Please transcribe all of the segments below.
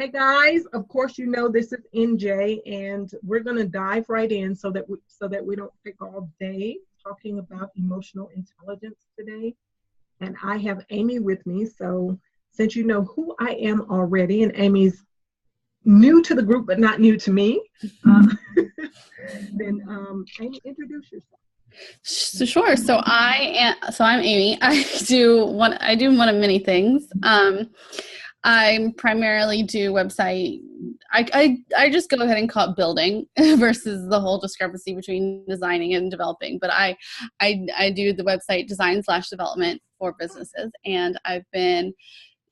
Hey guys, of course you know this is NJ, and we're going to dive right in so that we don't take all day talking about emotional intelligence today. And I have Amy with me. So since you know who I am already, and Amy's new to the group but not new to me, then Amy, introduce yourself. Sure. I'm Amy. I do one of many things. I primarily do website. I just go ahead and call it building versus the whole discrepancy between designing and developing. But I do the website design / development for businesses, and I've been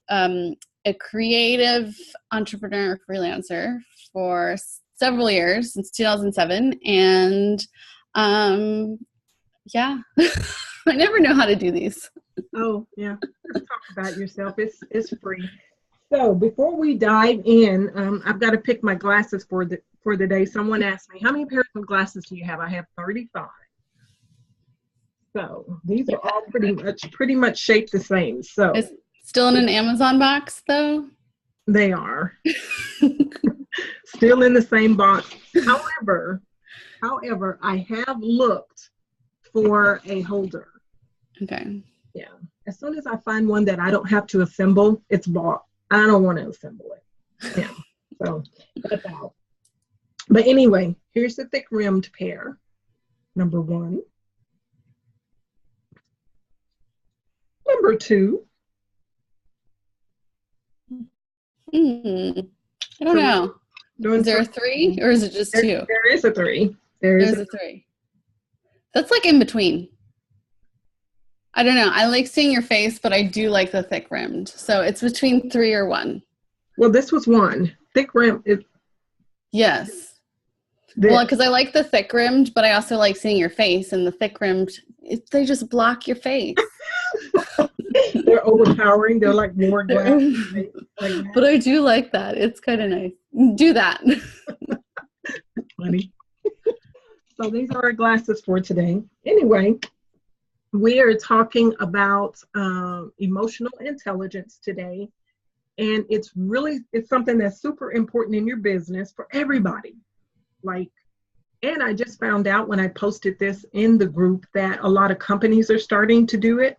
a creative entrepreneur freelancer for several years, since 2007, and yeah. I never know how to do these. Oh yeah, just talk about yourself. It's free. So before we dive in, I've got to pick my glasses for the day. Someone asked me, how many pairs of glasses do you have? I have 35. So these are all pretty much shaped the same. So it's still in an Amazon box though? They are. Still in the same box. However, I have looked for a holder. Okay. Yeah. As soon as I find one that I don't have to assemble, it's bought. I don't want to assemble it. Yeah. So that's out. But anyway, here's the thick rimmed pair. Number 1. Number 2. I don't know. Is there a 3 or is it just 2? There is a 3. There's a 3. That's like in between. I don't know. I like seeing your face, but I do like the thick rimmed. So it's between 3 or 1. Well, this was 1. Thick rim is. Yes. Well, because I like the thick rimmed, but I also like seeing your face, and the thick rimmed, they just block your face. They're overpowering. They're like more glass. But I do like that. It's kind of nice. Do that. Funny. So these are our glasses for today. Anyway, we are talking about emotional intelligence today. And it's something that's super important in your business for everybody. And I just found out when I posted this in the group that a lot of companies are starting to do it.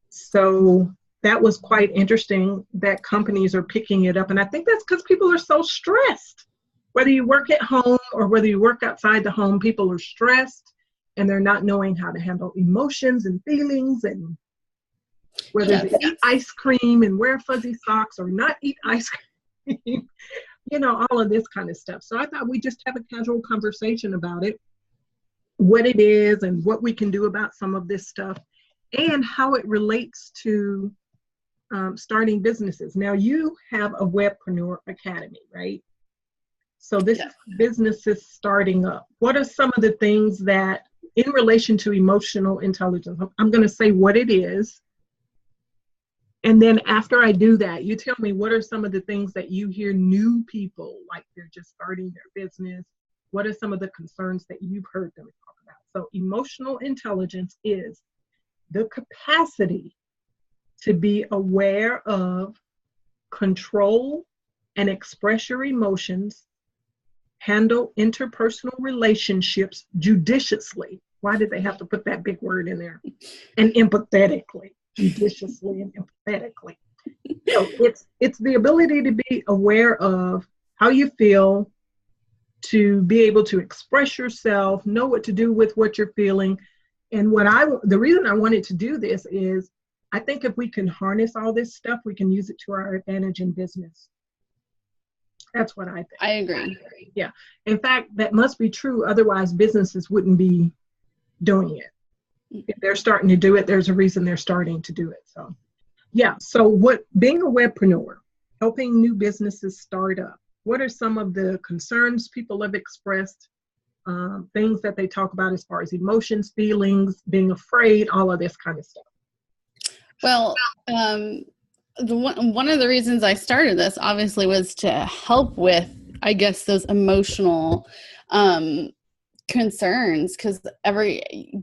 So that was quite interesting that companies are picking it up. And I think that's because people are so stressed. Whether you work at home or whether you work outside the home, people are stressed and they're not knowing how to handle emotions and feelings, and whether to eat ice cream and wear fuzzy socks or not eat ice cream, all of this kind of stuff. So I thought we'd just have a casual conversation about it, what it is and what we can do about some of this stuff, and how it relates to starting businesses. Now, you have a Webpreneur Academy, right? So this is businesses starting up. What are some of the things that, in relation to emotional intelligence, I'm going to say what it is. And then after I do that, you tell me what are some of the things that you hear new people, like they're just starting their business. What are some of the concerns that you've heard them talk about? So emotional intelligence is the capacity to be aware of, control, and express your emotions, handle interpersonal relationships judiciously. Why did they have to put that big word in there? And empathetically, judiciously and empathetically. So it's the ability to be aware of how you feel, to be able to express yourself, know what to do with what you're feeling. And the reason I wanted to do this is I think if we can harness all this stuff, we can use it to our advantage in business. That's what I think. I agree. Yeah. In fact, that must be true. Otherwise, businesses wouldn't be doing it. If they're starting to do it, there's a reason they're starting to do it. So, yeah. So being a webpreneur, helping new businesses start up, what are some of the concerns people have expressed, things that they talk about as far as emotions, feelings, being afraid, all of this kind of stuff? Well, one of the reasons I started this obviously was to help with, I guess, those emotional concerns, because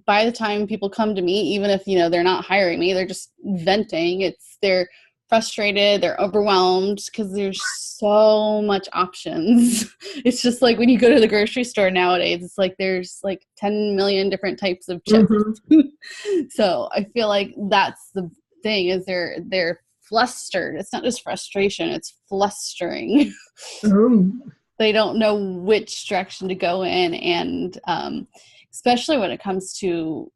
by the time people come to me, even if they're not hiring me, they're just venting, they're frustrated, they're overwhelmed because there's so much options. It's just like when you go to the grocery store nowadays, it's like there's like 10 million different types of chips. So I feel like that's the thing, is they're flustered. It's not just frustration, it's flustering. They don't know which direction to go in, and especially when it comes to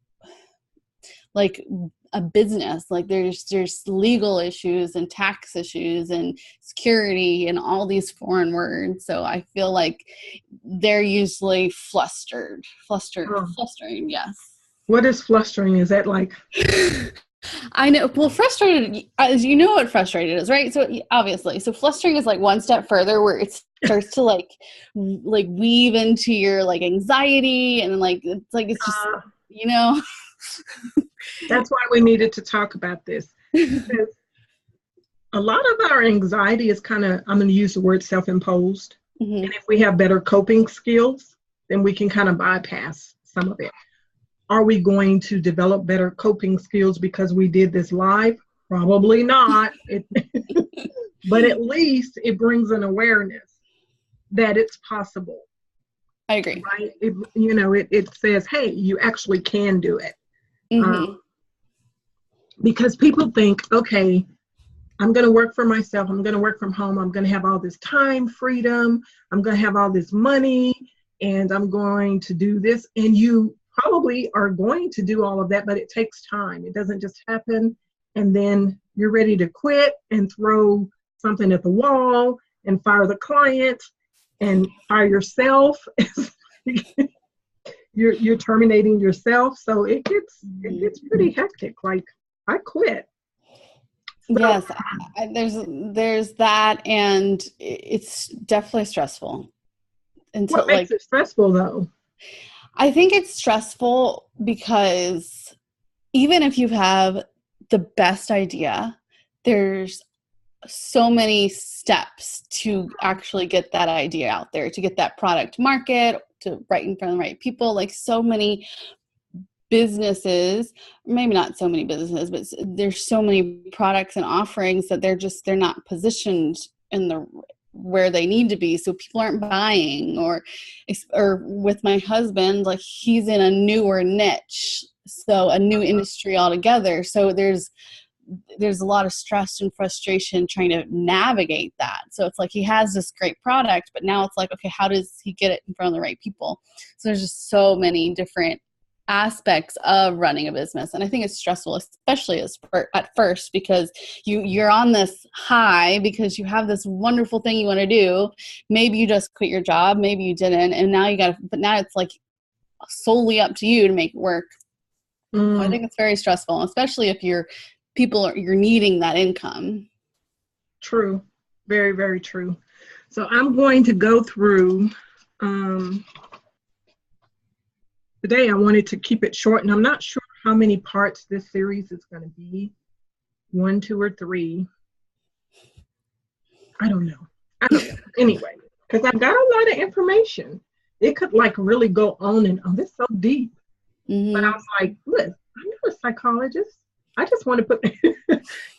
like a business, like there's legal issues and tax issues and security and all these foreign words. So I feel like they're usually flustering. Yes. What is flustering? Is that like? I know. Well, frustrated, as you know what frustrated is, right? So obviously, so flustering is like one step further, where it starts to like weave into your like anxiety, and like it's just That's why we needed to talk about this, because a lot of our anxiety is kind of, I'm going to use the word self-imposed. And if we have better coping skills, then we can kind of bypass some of it. Are we going to develop better coping skills because we did this live? Probably not. But at least it brings an awareness that it's possible. I agree. Right? It says, hey, you actually can do it. Because people think, okay, I'm going to work for myself. I'm going to work from home. I'm going to have all this time freedom. I'm going to have all this money, and I'm going to do this. And you probably are going to do all of that, but it takes time. It doesn't just happen. And then you're ready to quit and throw something at the wall and fire the client and fire yourself. You're terminating yourself. So it gets pretty hectic. Like, I quit. So, yes, there's that, and it's definitely stressful. What makes it stressful, though? I think it's stressful because even if you have the best idea, there's so many steps to actually get that idea out there, to get that product to market, to right in front of the right people. Like, so many businesses, maybe not so many businesses, but there's so many products and offerings that they're not positioned in the where they need to be, so people aren't buying. Or with my husband, like, he's in a newer niche, so a new industry altogether, so there's a lot of stress and frustration trying to navigate that. So it's like he has this great product, but now it's like, okay, how does he get it in front of the right people? So there's just so many different aspects of running a business, and I think it's stressful, especially at first, because you're on this high because you have this wonderful thing you want to do. Maybe you just quit your job, maybe you didn't, and now now it's like solely up to you to make it work. So I think it's very stressful, especially if you're needing that income. True. Very, very true. So I'm going to go through today. I wanted to keep it short, and I'm not sure how many parts this series is going to be. 1, 2, or 3. I don't know. Anyway, because I've got a lot of information. It could like really go on and on. It's so deep. But I was like, look, I'm not a psychologist. I just want to put,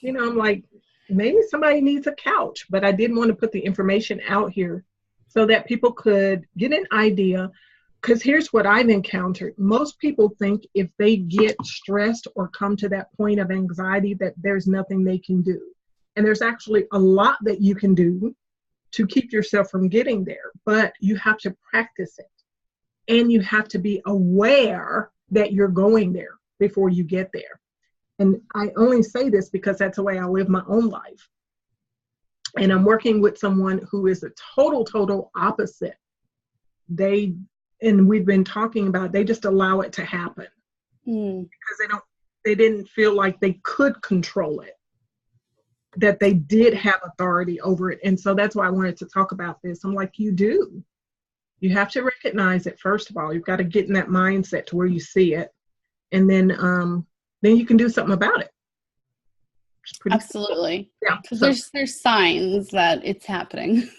I'm like, maybe somebody needs a couch, but I didn't want to put the information out here so that people could get an idea. Because here's what I've encountered. Most people think if they get stressed or come to that point of anxiety that there's nothing they can do. And there's actually a lot that you can do to keep yourself from getting there. But you have to practice it. And you have to be aware that you're going there before you get there. And I only say this because that's the way I live my own life. And I'm working with someone who is a total opposite. And we've been talking about, they just allow it to happen because they didn't feel like they could control it, that they did have authority over it. And so that's why I wanted to talk about this. I'm like, you do. You have to recognize it. First of all, you've got to get in that mindset to where you see it. And then you can do something about it. Absolutely. Cool. Yeah. Because there's signs that it's happening.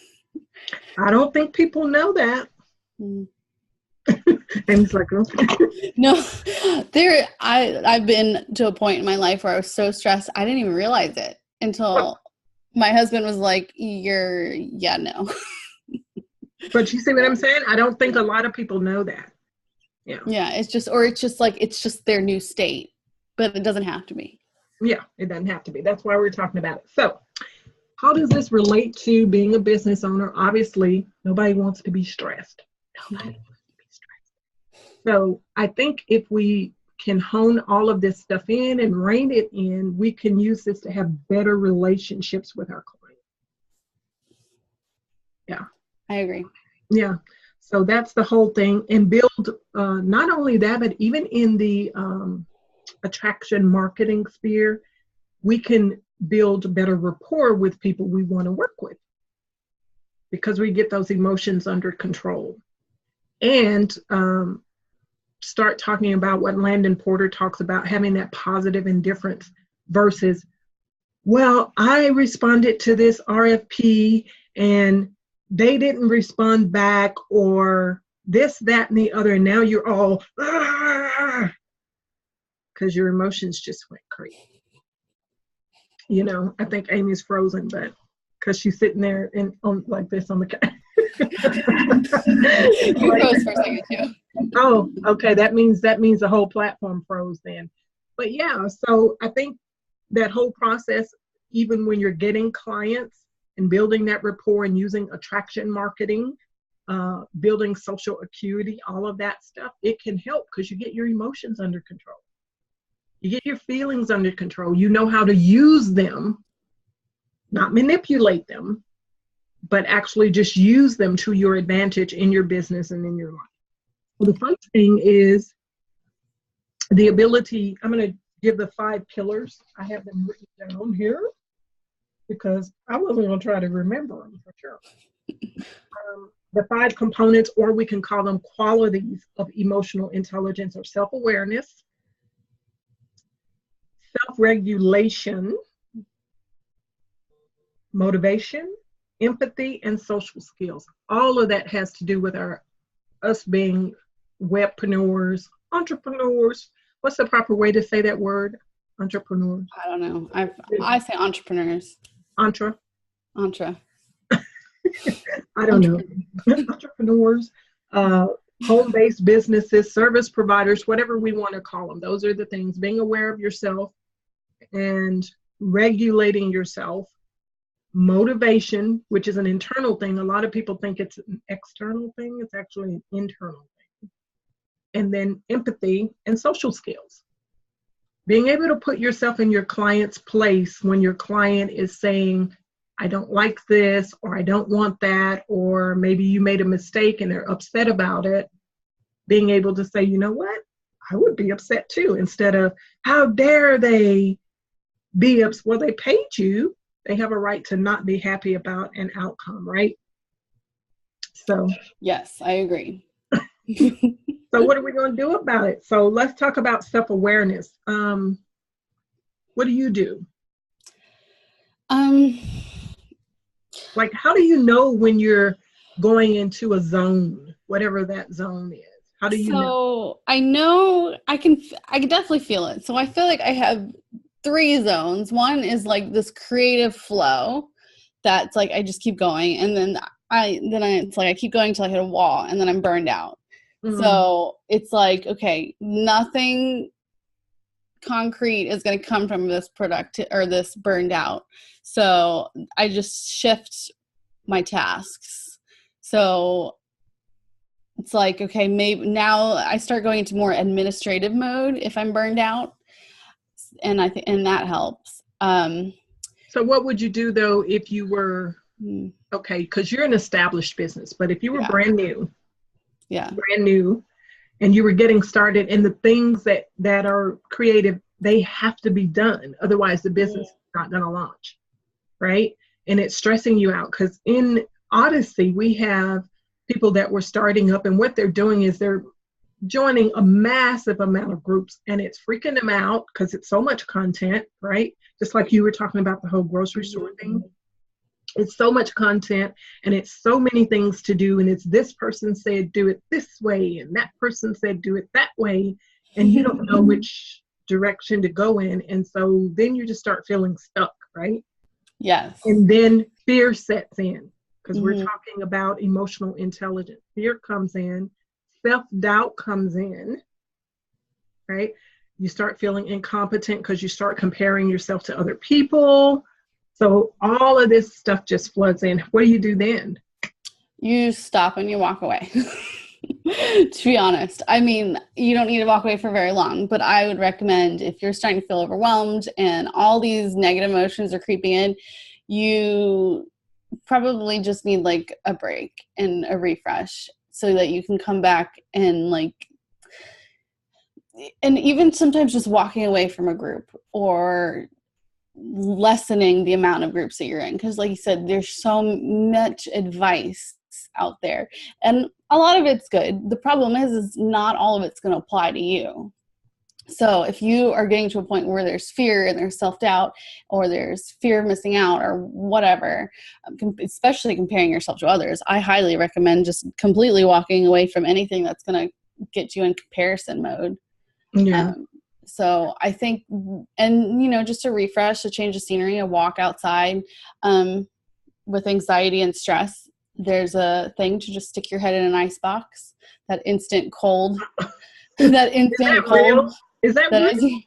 I don't think people know that. And it's like, okay. No, I've been to a point in my life where I was so stressed, I didn't even realize it. until my husband was like, no. But you see what I'm saying? I don't think a lot of people know that. Yeah. Yeah, it's just their new state, but it doesn't have to be. Yeah, it doesn't have to be. That's why we're talking about it. So, how does this relate to being a business owner? Obviously, nobody wants to be stressed. Nobody wants to be stressed. So, I think if we can hone all of this stuff in and rein it in, we can use this to have better relationships with our clients. Yeah. I agree. Yeah. So that's the whole thing. And build not only that, but even in the attraction marketing sphere, we can build better rapport with people we want to work with because we get those emotions under control. And start talking about what Landon Porter talks about, having that positive indifference versus, well, I responded to this RFP and they didn't respond back, or this, that, and the other, and now you're all, because your emotions just went crazy. You know, I think Amy's frozen, but because she's sitting there and on like this on the couch. You froze for a second too. Oh, okay. That means the whole platform froze then. But yeah, so I think that whole process, even when you're getting clients and building that rapport and using attraction marketing, building social acuity, all of that stuff, it can help because you get your emotions under control. You get your feelings under control. You know how to use them, not manipulate them, but actually just use them to your advantage in your business and in your life. Well, the first thing is the ability, I'm going to give the 5 pillars. I have them written down here because I wasn't going to try to remember them for sure. The 5 components, or we can call them qualities of emotional intelligence or self-awareness, self-regulation, motivation, empathy, and social skills. All of that has to do with us being webpreneurs, entrepreneurs. What's the proper way to say that word? Entrepreneurs. I don't know. I say entrepreneurs. Entre. I don't know. Entrepreneurs, home-based businesses, service providers, whatever we want to call them. Those are the things. Being aware of yourself and regulating yourself. Motivation, which is an internal thing. A lot of people think it's an external thing. It's actually an internal thing. And then empathy and social skills. Being able to put yourself in your client's place when your client is saying, I don't like this, or I don't want that, or maybe you made a mistake and they're upset about it. Being able to say, you know what? I would be upset too, instead of, how dare they be upset? Well, they paid you. They have a right to not be happy about an outcome, right? So. Yes, I agree. So what are we going to do about it? So let's talk about self-awareness. What do you do? Like, how do you know when you're going into a zone, whatever that zone is? How do you know? So I know I can definitely feel it. So I feel like I have 3 zones. One is like this creative flow that's like I just keep going, and then it's like I keep going till I hit a wall, and then I'm burned out. Mm-hmm. So it's like, okay, nothing concrete is going to come from this product or this burned out. So I just shift my tasks. So it's like, okay, maybe now I start going into more administrative mode if I'm burned out. And and that helps. So what would you do though if you were, okay, because you're an established business, but if you were brand new, and you were getting started, and the things that are creative, they have to be done. Otherwise the business is not going to launch, right? And it's stressing you out, because in Odyssey, we have people that were starting up, and what they're doing is they're joining a massive amount of groups, and it's freaking them out because it's so much content, right? Just like you were talking about the whole grocery store thing. It's so much content, and it's so many things to do, and it's this person said do it this way, and that person said do it that way, and you don't know which direction to go in, and so then you just start feeling stuck, right? Yes. And then fear sets in because we're Mhm. talking about emotional intelligence. Fear comes in, self-doubt comes in, right? You start feeling incompetent because you start comparing yourself to other people. So all of this stuff just floods in. What do you do then? You stop and you walk away. To be honest, I mean, you don't need to walk away for very long, but I would recommend if you're starting to feel overwhelmed and all these negative emotions are creeping in, you probably just need like a break and a refresh so that you can come back and and even sometimes just walking away from a group or lessening the amount of groups that you're in. Because like you said, there's so much advice out there and a lot of it's good. The problem is not all of it's going to apply to you. So if you are getting to a point where there's fear and there's self-doubt or there's fear of missing out or whatever, especially comparing yourself to others, I highly recommend just completely walking away from anything that's going to get you in comparison mode. Yeah. So I think, and just a refresh, a change of scenery, a walk outside. With anxiety and stress, there's a thing to just stick your head in an ice box. That instant cold, that instant cold. Real? Is that real?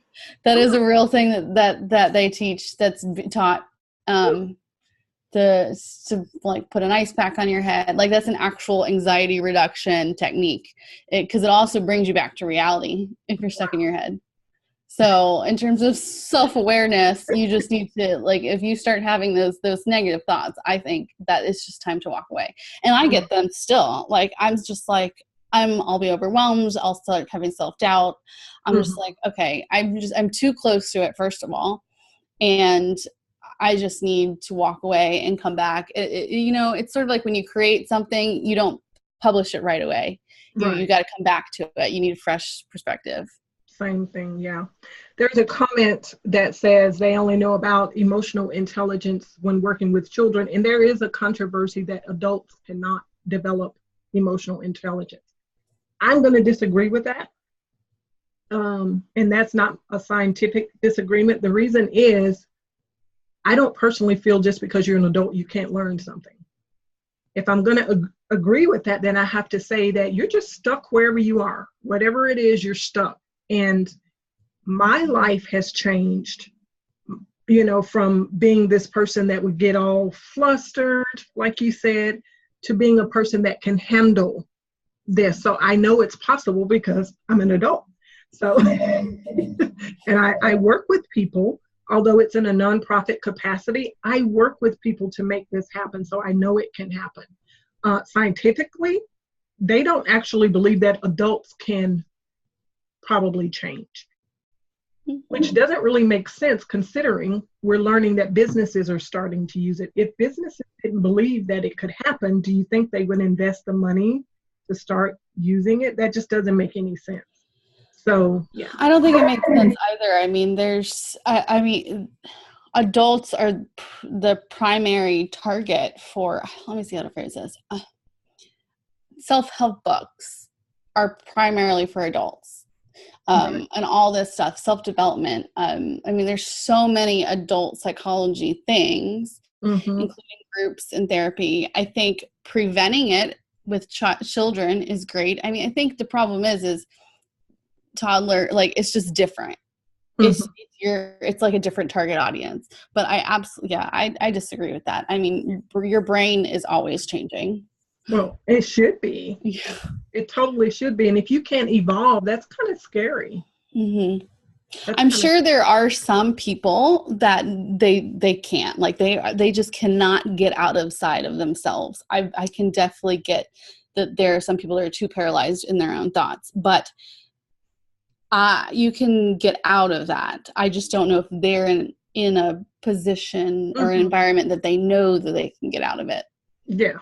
That is a real thing that they teach. That's taught. To like put an ice pack on your head, like that's an actual anxiety reduction technique. Because it also brings you back to reality if you're stuck in your head. So in terms of self-awareness, you just need to, like, if you start having those negative thoughts, I think that it's just time to walk away. And I get them still. Like, I'm just like, I'll be overwhelmed. I'll start having self-doubt. I'm just like, okay, I'm too close to it, first of all. And I just need to walk away and come back. It's sort of like when you create something, you don't publish it right away. You got to come back to it. You need a fresh perspective. Same thing, yeah. There's a comment that says they only know about emotional intelligence when working with children, and there is a controversy that adults cannot develop emotional intelligence. I'm going to disagree with that, and that's not a scientific disagreement. The reason is I don't personally feel just because you're an adult you can't learn something. If I'm going to agree with that, then I have to say that you're just stuck wherever you are. Whatever it is, you're stuck. And my life has changed, from being this person that would get all flustered, like you said, to being a person that can handle this. So I know it's possible because I'm an adult. So, and I work with people, although it's in a nonprofit capacity, I work with people to make this happen. So I know it can happen. Scientifically, they don't actually believe that adults can probably change, which doesn't really make sense considering we're learning that businesses are starting to use it. If businesses didn't believe that it could happen, do you think they would invest the money to start using it? That just doesn't make any sense. So, yeah. I don't think it makes sense either. I mean, adults are the primary target for, let me see how to phrase this. Self-help books are primarily for adults. And all this stuff, self-development. I mean, there's so many adult psychology things, including groups and therapy. I think preventing it with children is great. I mean, I think the problem is toddler, like, it's just different. It's like a different target audience. But I disagree with that. I mean, your brain is always changing. Well, it should be. Yeah. It totally should be. And if you can't evolve, that's kind of scary. I'm sure there are some people that they can't, like they just cannot get out of side of themselves. I can definitely get that there are some people that are too paralyzed in their own thoughts, but you can get out of that. I just don't know if they're in a position or an environment that they know that they can get out of it. Yeah.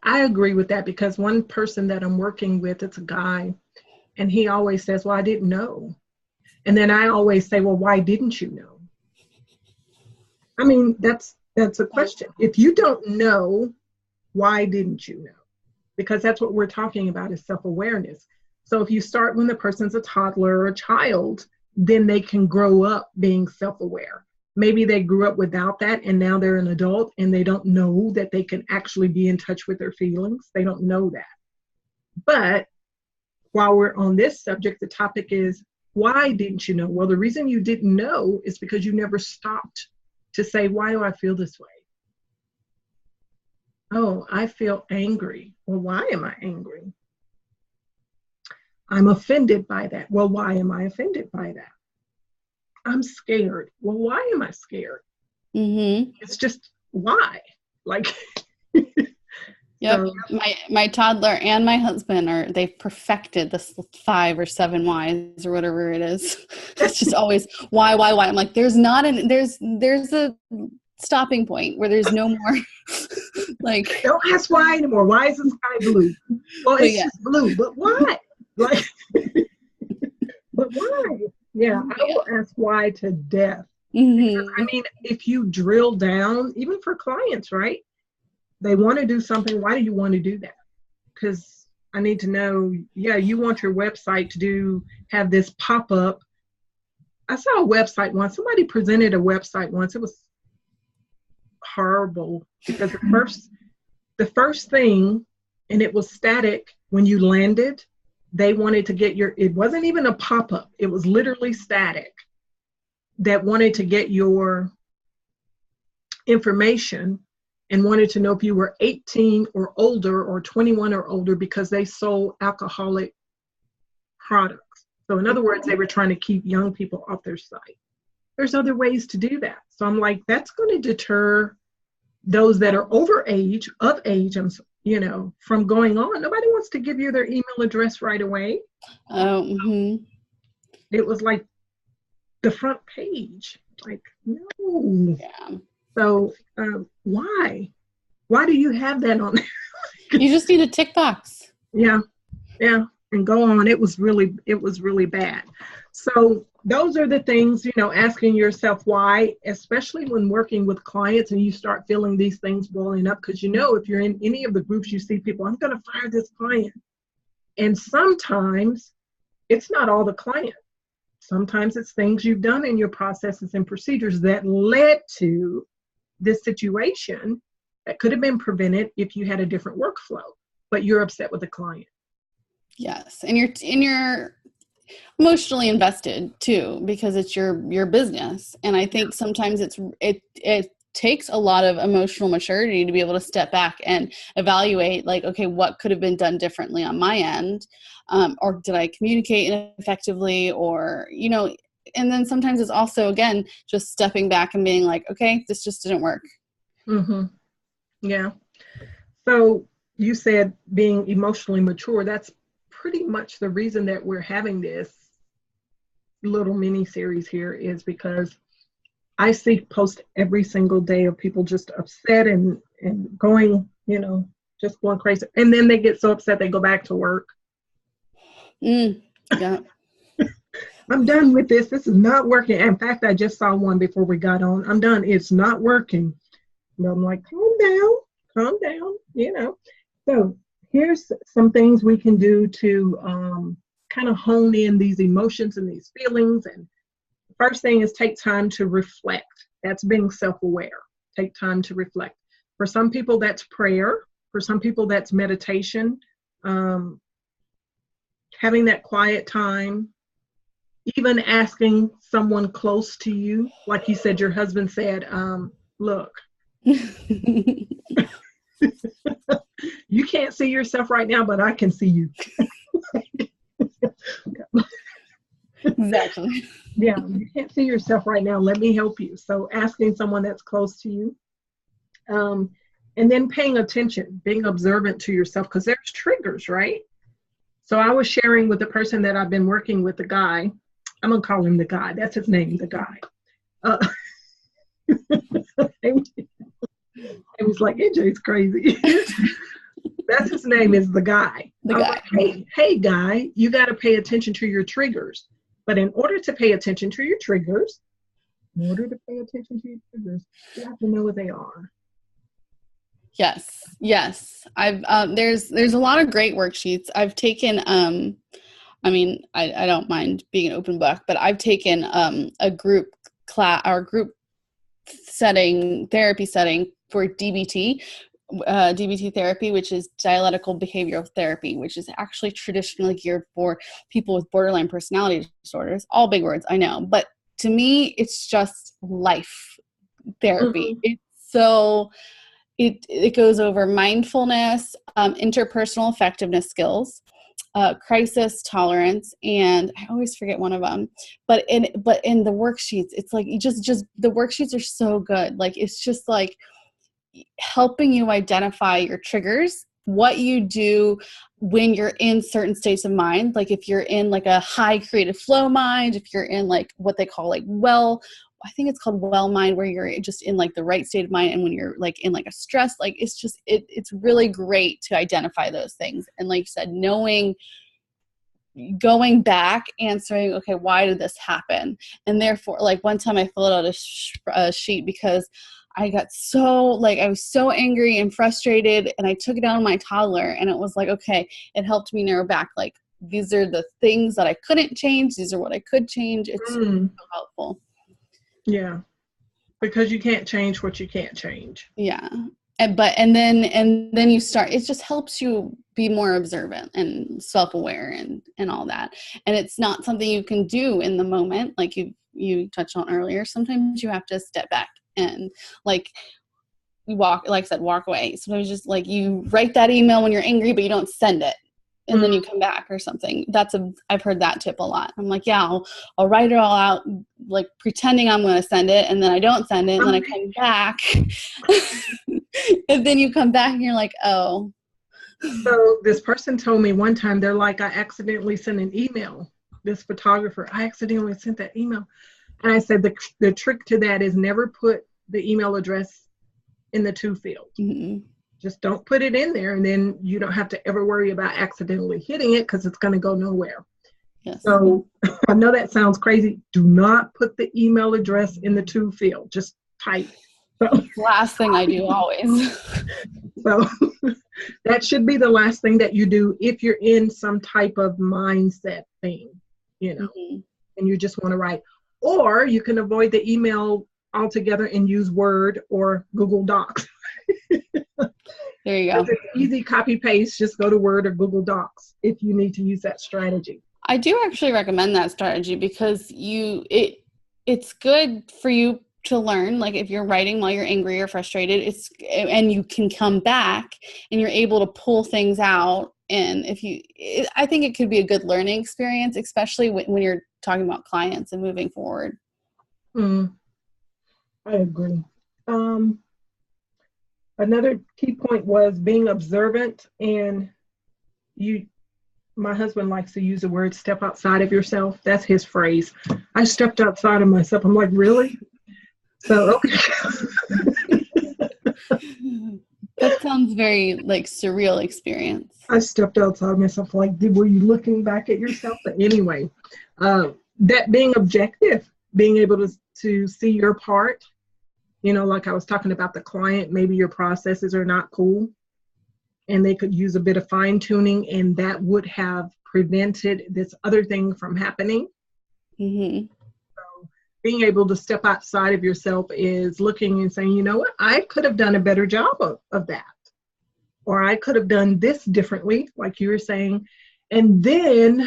I agree with that because one person that I'm working with, it's a guy, and he always says, well, I didn't know. And then I always say, well, why didn't you know? I mean, that's a question. If you don't know, why didn't you know? Because that's what we're talking about is self-awareness. So if you start when the person's a toddler or a child, then they can grow up being self-aware. maybe they grew up without that and now they're an adult and they don't know that they can actually be in touch with their feelings. They don't know that. But while we're on this subject, the topic is, why didn't you know? Well, the reason you didn't know is because you never stopped to say, why do I feel this way? Oh, I feel angry. Well, why am I angry? I'm offended by that. Well, why am I offended by that? I'm scared. Well, why am I scared? Mm-hmm. It's just why? Like, yep. So, my toddler and my husband they've perfected this 5 or 7 whys or whatever it is. It's just always why. I'm like, there's a stopping point where there's no more like, don't ask why anymore. Why is the sky blue? Well, it's just blue, but why? Like, but why? Yeah, I will ask why to death. Because, I mean, if you drill down, even for clients, right? They want to do something. Why do you want to do that? Because I need to know, you want your website to have this pop-up. I saw a website once. Somebody presented a website once. It was horrible because the first thing, and it was static when you landed, they wanted to get it wasn't even a pop-up. It was literally static that wanted to get your information and wanted to know if you were 18 or older or 21 or older because they sold alcoholic products. So in other words, they were trying to keep young people off their site. There's other ways to do that. So I'm like, that's going to deter those that are of age, from going on. Nobody wants to give you their email address right away. Oh, mm-hmm. It was like the front page. Like, no. Yeah. So why? Why do you have that on there? You just need a tick box. Yeah. And go on. It was really bad. So those are the things, asking yourself why, especially when working with clients and you start feeling these things boiling up, because if you're in any of the groups, you see people, I'm going to fire this client. And sometimes it's not all the client. Sometimes it's things you've done in your processes and procedures that led to this situation that could have been prevented if you had a different workflow, but you're upset with the client. Yes. And you're emotionally invested too, because it's your business. And I think sometimes it takes a lot of emotional maturity to be able to step back and evaluate, like, okay, what could have been done differently on my end? Or did I communicate ineffectively? Or, and then sometimes it's also, again, just stepping back and being like, okay, this just didn't work. Mm-hmm. Yeah. So you said being emotionally mature, that's pretty much the reason that we're having this little mini series here, is because I see posts every single day of people just upset and going, just going crazy. And then they get so upset they go back to work. Yeah. I'm done with this. This is not working. In fact, I just saw one before we got on. I'm done. It's not working. And I'm like, calm down, So here's some things we can do to kind of hone in these emotions and these feelings. And the first thing is take time to reflect. That's being self-aware. Take time to reflect. For some people, that's prayer. For some people, that's meditation. Having that quiet time. Even asking someone close to you, like you said, your husband said, look, you can't see yourself right now, but I can see you. Exactly. Yeah, you can't see yourself right now. Let me help you. So asking someone that's close to you. And then paying attention, being observant to yourself, because there's triggers, right? So I was sharing with the person that I've been working with, the guy. I'm going to call him the guy. That's his name, the guy. It was like, AJ's crazy. That's his name, is the guy. The guy. Like, hey, guy, you got to pay attention to your triggers. But in order to pay attention to your triggers, you have to know what they are. Yes. I've there's a lot of great worksheets. I've taken I don't mind being an open book, but I've taken a group class or group therapy setting for DBT therapy, which is dialectical behavioral therapy, which is actually traditionally geared for people with borderline personality disorders. All big words, I know. But to me, it's just life therapy. It's so, it goes over mindfulness, interpersonal effectiveness skills, crisis tolerance, and I always forget one of them. But in the worksheets, it's like you just the worksheets are so good. Like it's just like helping you identify your triggers, what you do when you're in certain states of mind. Like if you're in like a high creative flow mind, if you're in like what they call like I think it's called well mind, where you're just in like the right state of mind, and when you're like in like a stress, like it's just it's really great to identify those things. And like you said, going back, answering, okay, why did this happen? And therefore, like one time I filled out a sheet because I got I was so angry and frustrated, and I took it out on my toddler, and it was like, okay, it helped me narrow back. Like, these are the things that I couldn't change. These are what I could change. It's so helpful. Yeah. Because you can't change what you can't change. Yeah. And then you start, it just helps you be more observant and self-aware and all that. And it's not something you can do in the moment. Like you touched on earlier. Sometimes you have to step back and like you walk away. Sometimes just like you write that email when you're angry, but you don't send it. And then you come back or something. I've heard that tip a lot. I'm like, yeah, I'll write it all out, like pretending I'm going to send it. And then I don't send it. And then I come back. And then you come back and you're like, oh. So this person told me one time, they're like, I accidentally sent an email. This photographer, I accidentally sent that email. And I said, the trick to that is never put the email address in the to field. Mm-hmm. Just don't put it in there, and then you don't have to ever worry about accidentally hitting it because it's going to go nowhere. Yes. So I know that sounds crazy. Do not put the email address in the to field. Just type. So, last thing I do always. So that should be the last thing that you do if you're in some type of mindset thing, mm-hmm. and you just want to write. Or you can avoid the email altogether and use Word or Google Docs. There you go. It's easy copy paste. Just go to Word or Google Docs if you need to use that strategy. I do actually recommend that strategy because it's good for you to learn. Like if you're writing while you're angry or frustrated, and you can come back and you're able to pull things out. And I think it could be a good learning experience, especially when you're talking about clients and moving forward. I agree. Another key point was being observant, and my husband likes to use the word step outside of yourself. That's his phrase. I stepped outside of myself. I'm like, really? So, okay. That sounds very like surreal experience. I stepped outside myself. Like, were you looking back at yourself? But anyway, that being objective, being able to see your part. Like I was talking about the client, maybe your processes are not cool and they could use a bit of fine tuning, and that would have prevented this other thing from happening. Mm-hmm. So being able to step outside of yourself is looking and saying, you know what, I could have done a better job of that. Or I could have done this differently, like you were saying. And then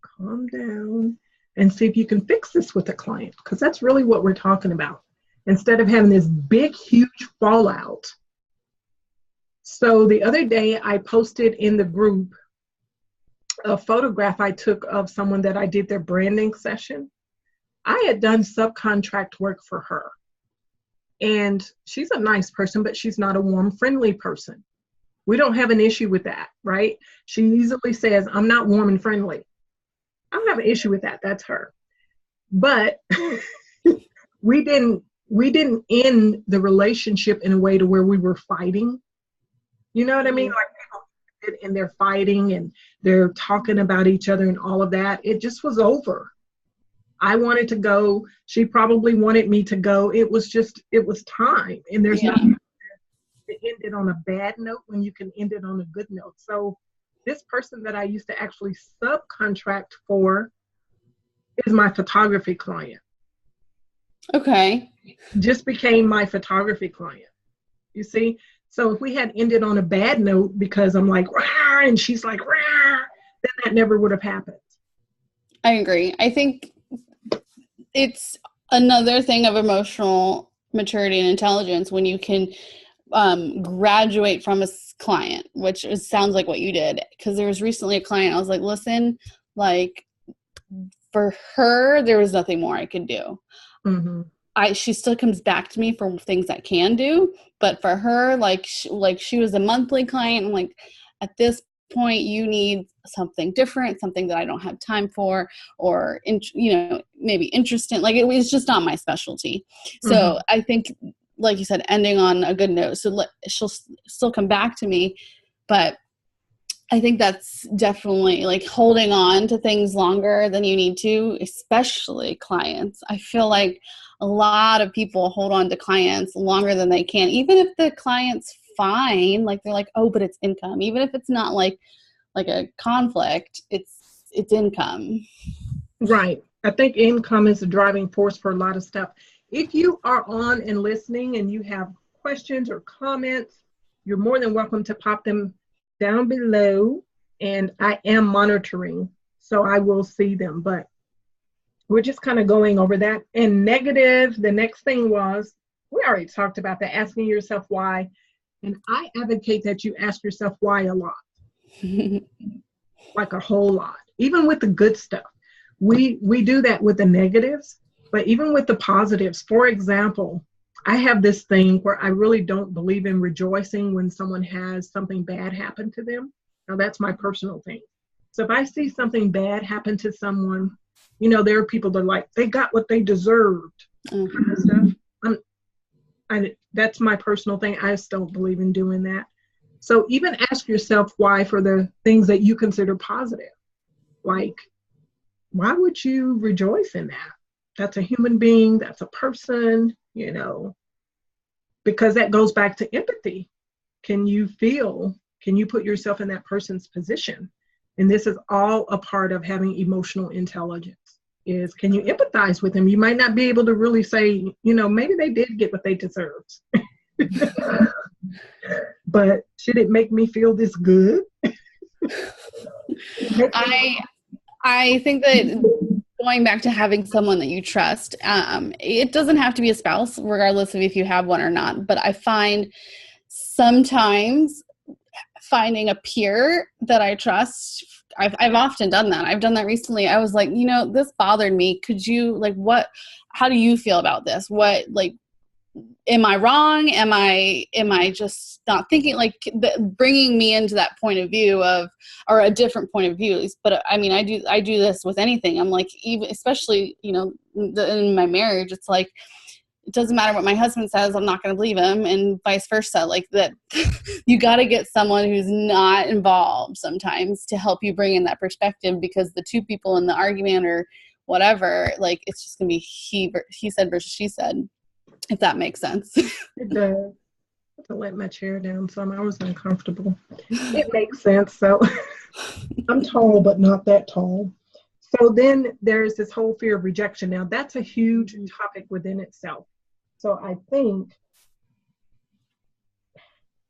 calm down and see if you can fix this with the client, because that's really what we're talking about, instead of having this big, huge fallout. So the other day I posted in the group a photograph I took of someone that I did their branding session. I had done subcontract work for her. And she's a nice person, but she's not a warm, friendly person. We don't have an issue with that, right? She easily says, I'm not warm and friendly. I don't have an issue with that. That's her. But we didn't end the relationship in a way to where we were fighting. You know what I mean? Like people, and they're fighting and they're talking about each other and all of that. It just was over. I wanted to go. She probably wanted me to go. It was time. And there's nothing to end it on a bad note when you can end it on a good note. So this person that I used to actually subcontract for, is my photography client. Okay. Just became my photography client. You see? So if we had ended on a bad note because I'm like, rah, and she's like, rah, then that never would have happened. I agree. I think it's another thing of emotional maturity and intelligence when you can graduate from a client, which sounds like what you did. Because there was recently a client, I was like, listen, like for her, there was nothing more I could do. Mm-hmm. She still comes back to me for things I can do, but for her, she was a monthly client. I'm like, at this point, you need something different, something that I don't have time for, or maybe interesting. Like it was just not my specialty. So Mm-hmm. I think, like you said, ending on a good note. So she'll still come back to me, but I think that's definitely like holding on to things longer than you need to, especially clients. I feel like a lot of people hold on to clients longer than they can, even if the client's fine. Like they're like, oh, but it's income. Even if it's not like a conflict, it's income. Right. I think income is the driving force for a lot of stuff. If you are on and listening and you have questions or comments, you're more than welcome to pop them down below, and I am monitoring, so I will see them, but we're just kind of going over that. And negative, the next thing was, we already talked about that, asking yourself why, and I advocate that you ask yourself why a lot. Like a whole lot, even with the good stuff. We do that with the negatives, but even with the positives. For example, I have this thing where I really don't believe in rejoicing when someone has something bad happen to them. Now that's my personal thing. So if I see something bad happen to someone, there are people that are like, they got what they deserved, kind of stuff. That's my personal thing. I just don't believe in doing that. So even ask yourself why for the things that you consider positive. Like, why would you rejoice in that? That's a human being, that's a person, because that goes back to empathy. Can you put yourself in that person's position? And this is all a part of having emotional intelligence, is can you empathize with them? You might not be able to really say, maybe they did get what they deserved. But should it make me feel this good? I think that going back to having someone that you trust, it doesn't have to be a spouse, regardless of if you have one or not. But I find sometimes finding a peer that I trust, I've often done that. I've done that recently. I was like, this bothered me. Could you how do you feel about this? Am I wrong? Am I just not thinking, bringing me into that point of view or a different point of view? But I mean, I do this with anything. I'm like, even, especially, in my marriage, it's like, it doesn't matter what my husband says, I'm not going to believe him, and vice versa. Like that, you got to get someone who's not involved sometimes to help you bring in that perspective, because the two people in the argument or whatever, like, it's just going to be he said versus she said. If that makes sense. It does. I have to let my chair down some. I was uncomfortable. It makes sense. So I'm tall, but not that tall. So then there's this whole fear of rejection. Now that's a huge topic within itself. So I think,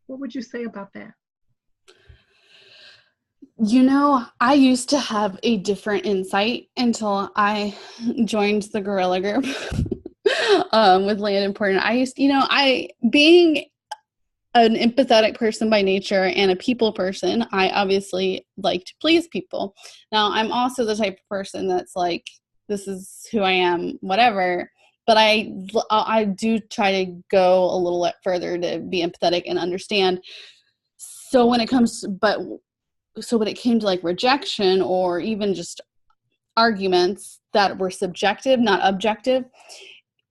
what would you say about that? I used to have a different insight until I joined the Gorilla Group. With Land Important. Being an empathetic person by nature and a people person, I obviously like to please people. Now, I'm also the type of person that's like, this is who I am, whatever. But I do try to go a little bit further to be empathetic and understand. So when it came to like rejection or even just arguments that were subjective, not objective,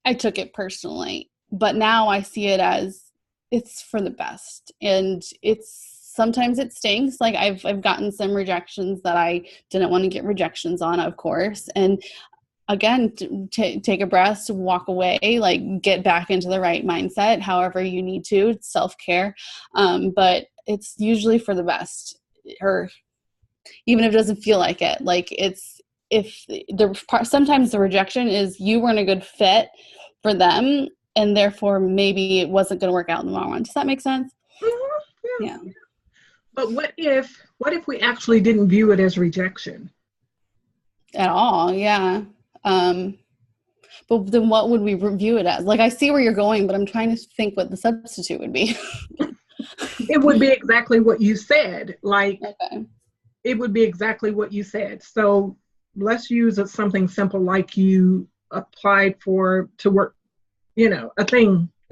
I took it personally. But now I see it as it's for the best. And sometimes it stinks. Like I've gotten some rejections that I didn't want to get rejections on, of course. And again, take a breath, walk away, like get back into the right mindset, however you need to. It's self-care. But it's usually for the best, or even if it doesn't feel like it, like it's if sometimes the rejection is you weren't a good fit for them, and therefore maybe it wasn't going to work out in the long run. Does that make sense? Mm-hmm. Yeah. But what if we actually didn't view it as rejection? At all, yeah. But then what would we review it as? Like, I see where you're going, but I'm trying to think what the substitute would be. It would be exactly what you said. Like, Okay. It would be exactly what you said. So let's use something simple, like you applied to work, to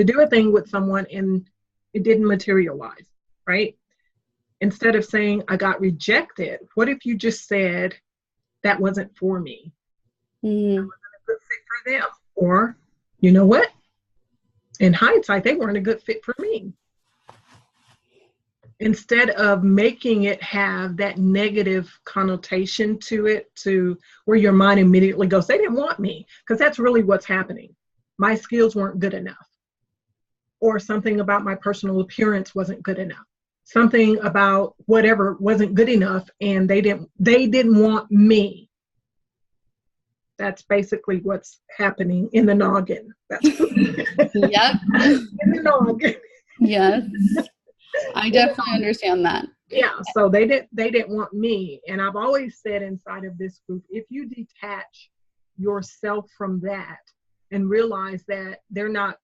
do a thing with someone and it didn't materialize, right? Instead of saying, I got rejected, what if you just said, that wasn't for me? Mm-hmm. That wasn't a good fit for them. Or, you know what? In hindsight, they weren't a good fit for me. Instead of making it have that negative connotation to it, to where your mind immediately goes, they didn't want me, because that's really what's happening. My skills weren't good enough. Or something about my personal appearance wasn't good enough. Something about whatever wasn't good enough, and they didn't want me. That's basically what's happening in the noggin. That's Yep. in the noggin. Yes. I definitely understand that. Yeah, so they didn't want me. And I've always said inside of this group, if you detach yourself from that and realize that they're not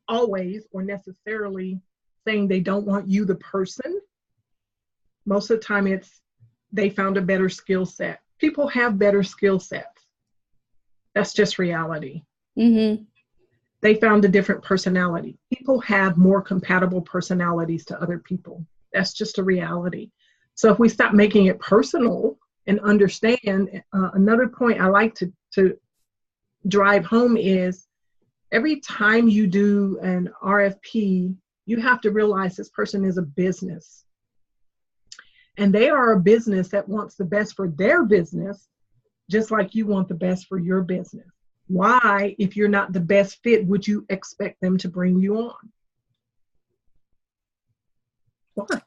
always or necessarily saying they don't want you, the person, most of the time it's they found a better skill set. People have better skill sets. That's just reality. Mm-hmm. They found a different personality. People have more compatible personalities to other people. That's just a reality. So if we stop making it personal and understand, another point I like to drive home is every time you do an RFP, you have to realize this person is a business. And they are a business that wants the best for their business, just like you want the best for your business. Why, if you're not the best fit, would you expect them to bring you on? Why?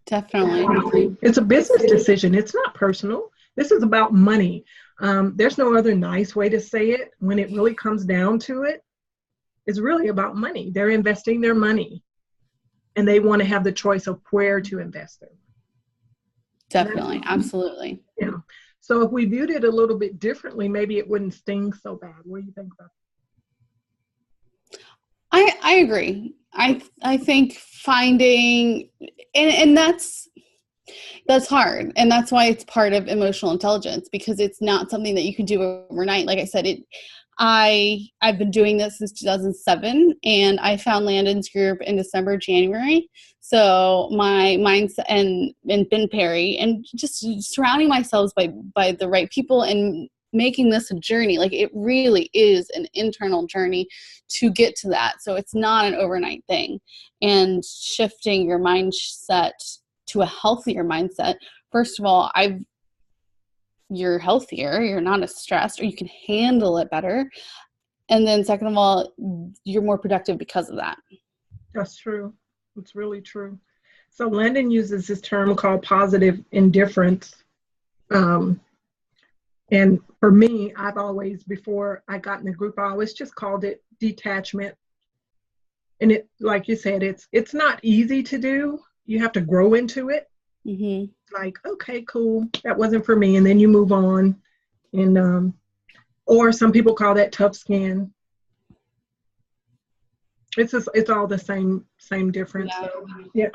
Definitely. It's a business decision. It's not personal. This is about money. There's no other nice way to say it. When it really comes down to it, it's really about money. They're investing their money, and they want to have the choice of where to invest it. Definitely. Absolutely. Yeah. So if we viewed it a little bit differently, maybe it wouldn't sting so bad. What do you think about that? I agree. I think finding, and that's hard. And that's why it's part of emotional intelligence, because it's not something that you can do overnight. Like I said, I've been doing this since 2007, and I found Landon's group in December, January. So my mindset and Ben Perry, and just surrounding myself by the right people and making this a journey. Like, it really is an internal journey to get to that. So it's not an overnight thing. And shifting your mindset to a healthier mindset. First of all, you're healthier, you're not as stressed, or you can handle it better. And then second of all, you're more productive because of that. That's true. It's really true. So Landon uses this term called positive indifference. And for me, I've always, before I got in the group, I always just called it detachment. And it, like you said, it's not easy to do. You have to grow into it. Mm-hmm. Like, okay, cool, that wasn't for me, and then you move on. And or some people call that tough skin. It's all the same difference. Yeah.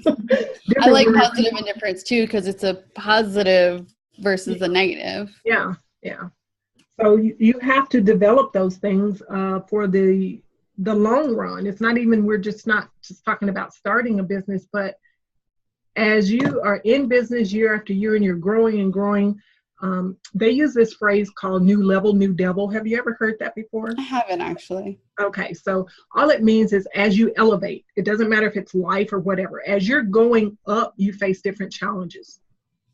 So, yeah. I like positive indifference too, because it's a positive versus a negative. Yeah. So you have to develop those things for the long run. It's not even, we're just not just talking about starting a business, but as you are in business year after year and you're growing and growing, they use this phrase called new level, new devil. Have you ever heard that before? I haven't, actually. Okay, so all it means is as you elevate, it doesn't matter if it's life or whatever, as you're going up, you face different challenges.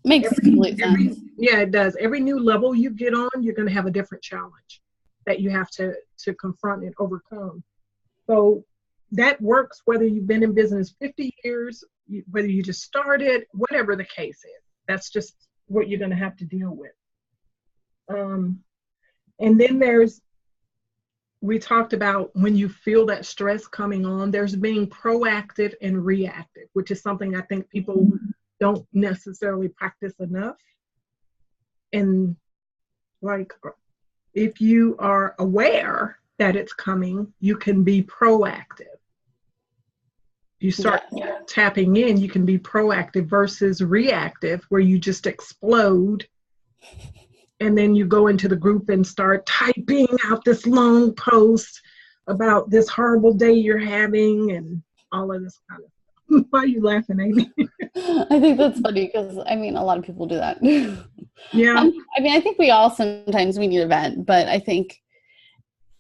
Makes complete sense. Yeah, it does. Every new level you get on, you're going to have a different challenge that you have to confront and overcome. So that works whether you've been in business 50 years, whether you just started, whatever the case is. That's just what you're going to have to deal with. And then we talked about when you feel that stress coming on, there's being proactive and reactive, which is something I think people don't necessarily practice enough. And like, if you are aware that it's coming, you can be proactive. You start tapping in, you can be proactive versus reactive, where you just explode. And then you go into the group and start typing out this long post about this horrible day you're having and all of this kind of stuff. Why are you laughing, Amy? I think that's funny because, I mean, a lot of people do that. Yeah. I mean, I think we all sometimes we need a vent, but I think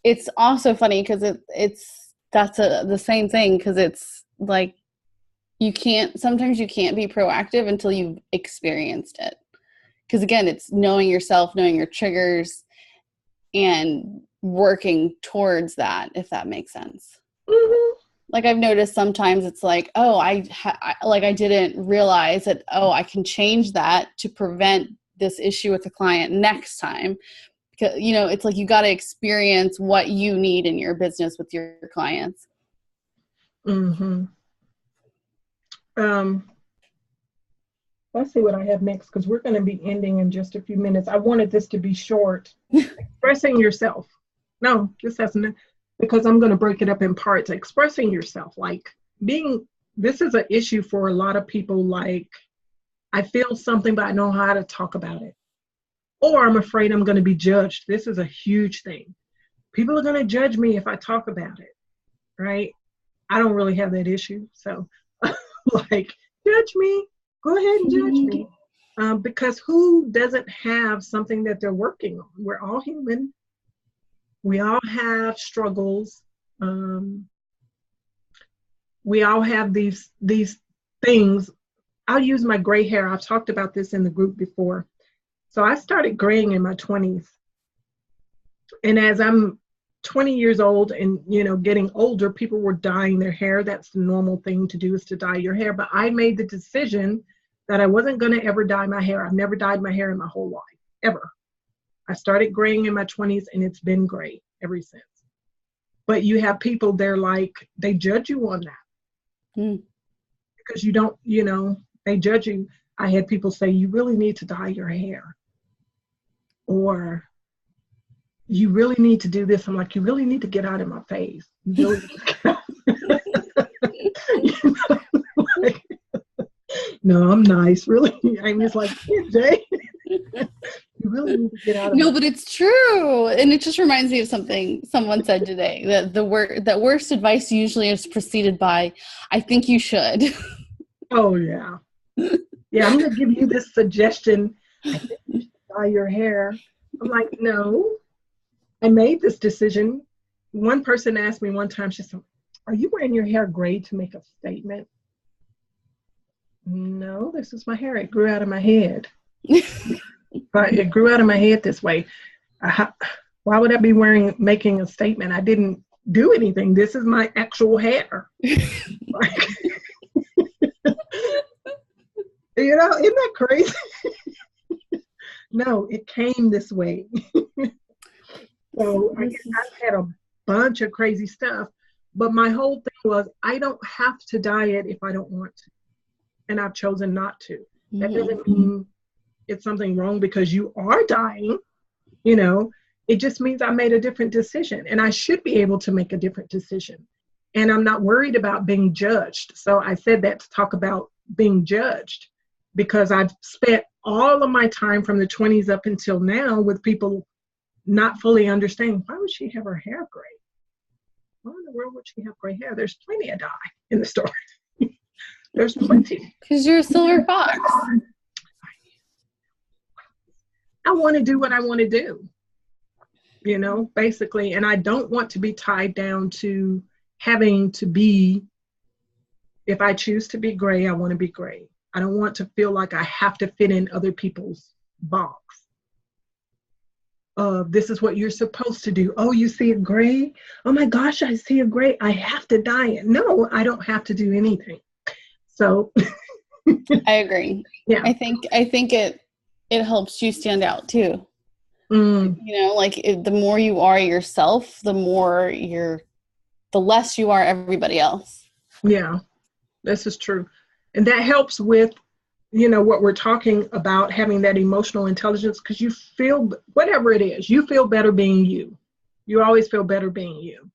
it's also funny because that's the same thing, because it's like sometimes you can't be proactive until you've experienced it. Because again, it's knowing yourself, knowing your triggers, and working towards that, if that makes sense. Mm-hmm. Like I've noticed sometimes it's like, oh, I didn't realize that, oh, I can change that to prevent this issue with the client next time. Because, you know, it's like you got to experience what you need in your business with your clients. Mm-hmm. Let's see what I have next, because we're going to be ending in just a few minutes. I wanted this to be short. Expressing yourself. No, this hasn't, because I'm going to break it up in parts. Expressing yourself, like this is an issue for a lot of people. Like, I feel something, but I don't know how to talk about it. Or I'm afraid I'm going to be judged. This is a huge thing. People are going to judge me if I talk about it, right? I don't really have that issue. So, like, judge me. Go ahead and judge me. Because who doesn't have something that they're working on? We're all human. We all have struggles. We all have these things. I'll use my gray hair. I've talked about this in the group before. So I started graying in my 20s. And as I'm 20 years old and, you know, getting older, people were dyeing their hair. That's the normal thing to do, is to dye your hair. But I made the decision that I wasn't going to ever dye my hair. I've never dyed my hair in my whole life, ever. I started graying in my 20s and it's been gray ever since. But you have people, they judge you on that. Because you don't, you know, they judge you. I had people say, you really need to dye your hair. Or you really need to do this. I'm like, you really need to get out of my face. You really need to get out. You know, like, no, I'm nice, really. I'm just like, yeah, Jay, you really need to get out of No, but it's true. And it just reminds me of something someone said today, that that worst advice usually is preceded by, I think you should. Oh, yeah. Yeah, I'm going to give you this suggestion. I think you should dye your hair. I'm like, no, I made this decision. One person asked me one time, she said, are you wearing your hair gray to make a statement? No, this is my hair. It grew out of my head. But it grew out of my head this way. Why would I be making a statement? I didn't do anything. This is my actual hair. Like, you know, isn't that crazy? No, it came this way. So I guess I've had a bunch of crazy stuff, but my whole thing was, I don't have to dye it if I don't want to. And I've chosen not to. That doesn't mean it's something wrong because you are dying, you know. It just means I made a different decision, and I should be able to make a different decision. And I'm not worried about being judged. So I said that to talk about being judged, because I've spent all of my time from the 20s up until now with people not fully understanding, why would she have her hair gray? Why in the world would she have gray hair? There's plenty of dye in the store. There's plenty. Because you're a silver fox. I want to do what I want to do, you know, basically. And I don't want to be tied down to having to be, if I choose to be gray, I want to be gray. I don't want to feel like I have to fit in other people's box. This is what you're supposed to do. Oh, you see it gray? Oh my gosh, I see it gray. I have to dye it. No, I don't have to do anything. So I agree. Yeah. I think it helps you stand out too. Mm, You know, like the more you are yourself, the less you are everybody else. yeah, this is true. And that helps with, you know, what we're talking about, having that emotional intelligence, because you feel, whatever it is, you feel better being you. You always feel better being you.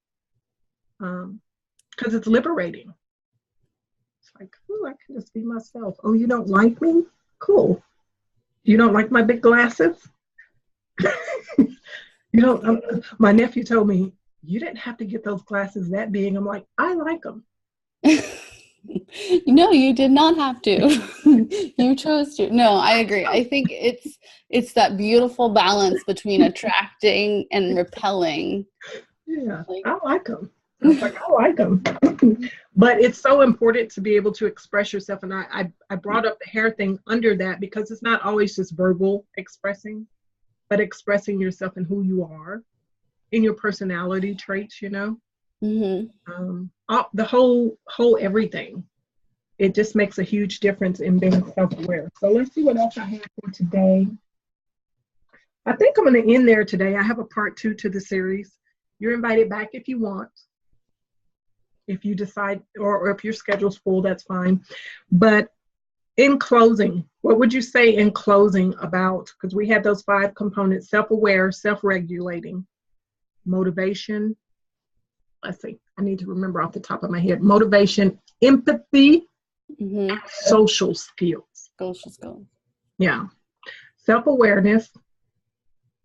Because it's liberating. It's like, oh, I can just be myself. Oh, you don't like me? Cool. You don't like my big glasses? You don't, my nephew told me, you didn't have to get those glasses that big. I'm like, I like them. No, you did not have to. You chose to. No, I agree. I think it's that beautiful balance between attracting and repelling. Yeah, Like, I like them. I was like, I like them. But it's so important to be able to express yourself. And I brought up the hair thing under that because it's not always just verbal expressing, but expressing yourself and who you are in your personality traits, you know. The whole everything. It just makes a huge difference in being self-aware. So let's see what else I have for today. I think I'm going to end there today. I have a part 2 to the series. You're invited back if you want. If you decide, or if your schedule's full, that's fine. But in closing, what would you say in closing about, because we had those 5 components: self-aware, self-regulating, motivation. Let's see, I need to remember off the top of my head. Motivation, empathy, social skills. Social skills. Yeah. Self-awareness,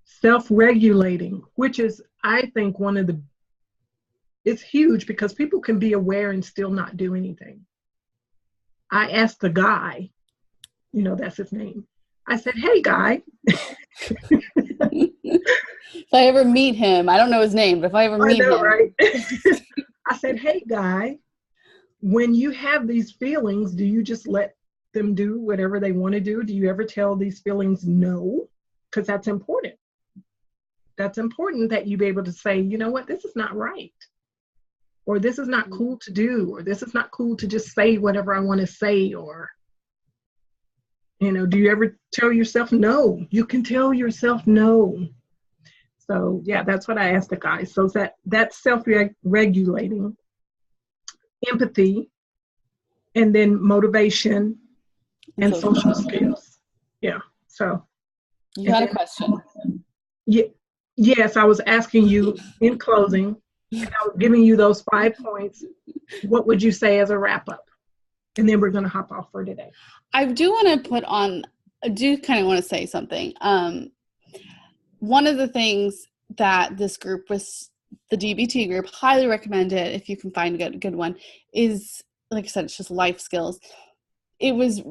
self-regulating, which is, I think, it's huge because people can be aware and still not do anything. I asked the guy, you know, that's his name. I said, hey, guy. If I ever meet him, I don't know his name, but if I ever meet him. Right? I said, hey, guy, when you have these feelings, do you just let them do whatever they want to do? Do you ever tell these feelings no? Because that's important. That's important that you be able to say, you know what, this is not right. Or this is not cool to do. Or this is not cool to just say whatever I want to say. Or, you know, do you ever tell yourself no? You can tell yourself no. So, yeah, that's what I asked the guys. So that's self-regulating, empathy, and then motivation and social skills. Yeah. So you had a question. Yeah. Yes, I was asking you in closing, and I was giving you those 5 points. What would you say as a wrap up? And then we're going to hop off for today. I do kind of want to say something. One of the things that this group was, the DBT group, highly recommend it if you can find a good one, is, like I said, it's just life skills. It was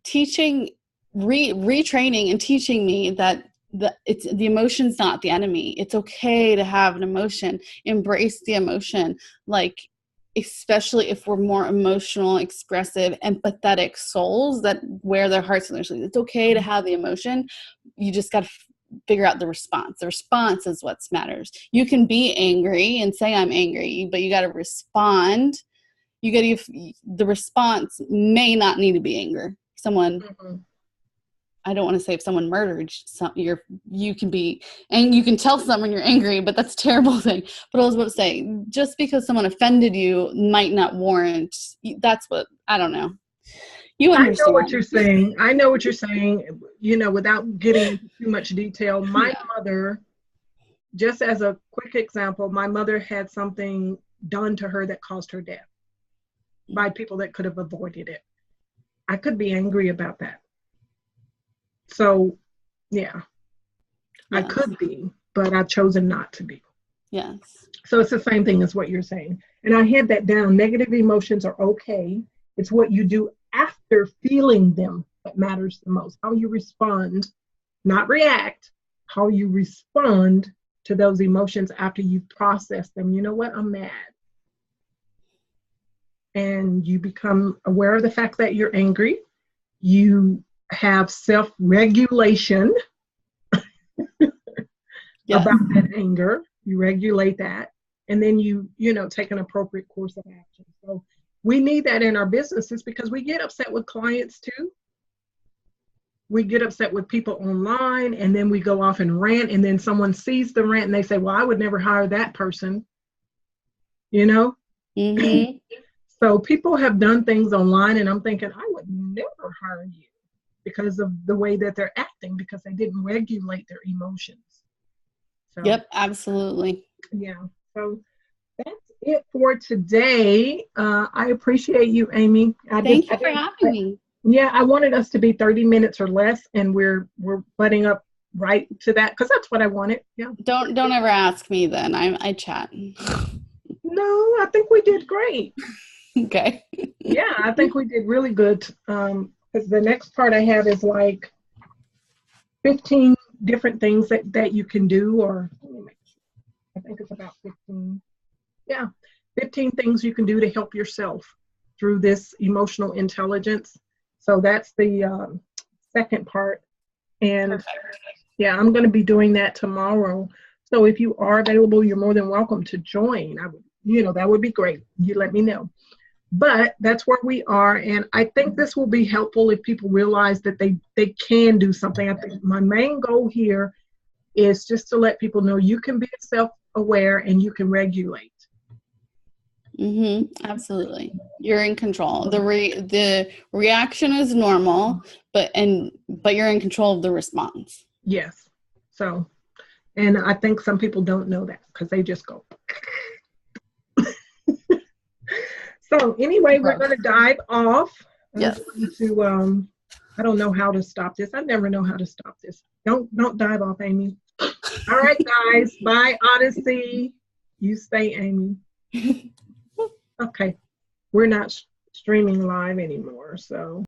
teaching, retraining and teaching me that the emotion's not the enemy. It's okay to have an emotion. Embrace the emotion. Like, especially if we're more emotional, expressive, empathetic souls that wear their hearts on their sleeves. It's okay to have the emotion. You just got to figure out the response. The response is what matters. You can be angry and say, I'm angry, but you got to respond. The response may not need to be anger. I don't want to say if someone murdered you can be, and you can tell someone you're angry, but that's a terrible thing. But I was about to say, just because someone offended you might not warrant, that's what, I don't know. You understand. I know what you're saying. I know what you're saying, you know, without getting into too much detail. My mother, just as a quick example, my mother had something done to her that caused her death by people that could have avoided it. I could be angry about that. So, yeah, yes. I could be, but I've chosen not to be. Yes. So it's the same thing as what you're saying. And I had that down. Negative emotions are okay. It's what you do after feeling them that matters the most. How you respond, not react, how you respond to those emotions after you've processed them. You know what? I'm mad. And you become aware of the fact that you're angry. You have self-regulation about that anger. You regulate that, and then you take an appropriate course of action. So we need that in our businesses because we get upset with clients too. we get upset with people online, and then we go off and rant, and then someone sees the rant and they say, well, I would never hire that person, you know? Mm-hmm. So people have done things online, and I'm thinking, I would never hire you because of the way that they're acting, because they didn't regulate their emotions. So, Yep, absolutely. yeah. So that's it for today. I appreciate you, Amy. Thank you for having me. Yeah, I wanted us to be 30 minutes or less, and we're butting up right to that because that's what I wanted. Yeah. Don't ever ask me then. I chat. No, I think we did great. Okay. Yeah, I think we did really good. Because the next part I have is like 15 different things that you can do, or I think it's about 15. Yeah, 15 things you can do to help yourself through this emotional intelligence. So that's the second part. And Perfect. yeah, I'm going to be doing that tomorrow. So if you are available, you're more than welcome to join. That would be great. You let me know. But that's where we are. And I think this will be helpful if people realize that they can do something. I think my main goal here is just to let people know you can be self-aware and you can regulate. Mm-hmm. Absolutely. You're in control. The reaction is normal, but you're in control of the response. Yes. So, and I think some people don't know that because they just go. So anyway, we're going to dive off. Yes. I don't know how to stop this. I never know how to stop this. Don't dive off, Amy. All right, guys. Bye, Odyssey. You stay, Amy. Okay. We're not streaming live anymore, so.